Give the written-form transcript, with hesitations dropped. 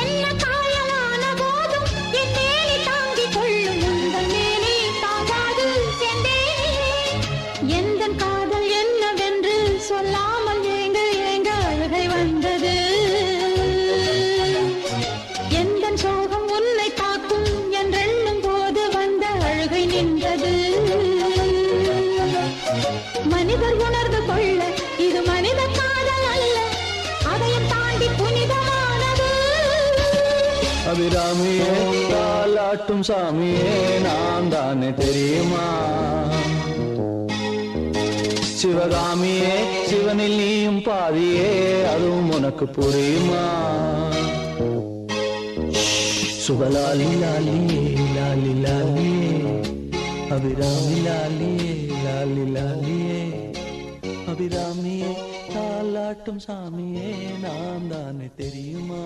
என்ன காயலான போதும் என் மேனி தாங்கிக் கொள்ளும் உந்தன் மேனி தாங்காது செந்தேனே. எந்தன் காதல் என்னவென்று சொல்லாமல் ஏங்க ஏங்க அழுகை வந்தது. எந்தன் சோகம் உன்னை தாக்கும் என்றெண்ணும் போது வந்த அழுகை நின்றது. மனிதர் உணர்ந்து கொள்ள இது மனித காதல் அல்ல, அதையும் தாண்டி புனிதமானது. அபிராமியே தாலாட்டும் சாமியே நான் தானே தெரியுமா? சிவகாமியே சிவனில் நீயும் பாதியே அதுவும் உனக்கு புரியுமா? சுபலாலி லாலியே லாலி லாலியே அபிராமி லாலியே லாலி லாலியே அபிராமியே தாலாட்டும் சாமியே நான் தானே தெரியுமா?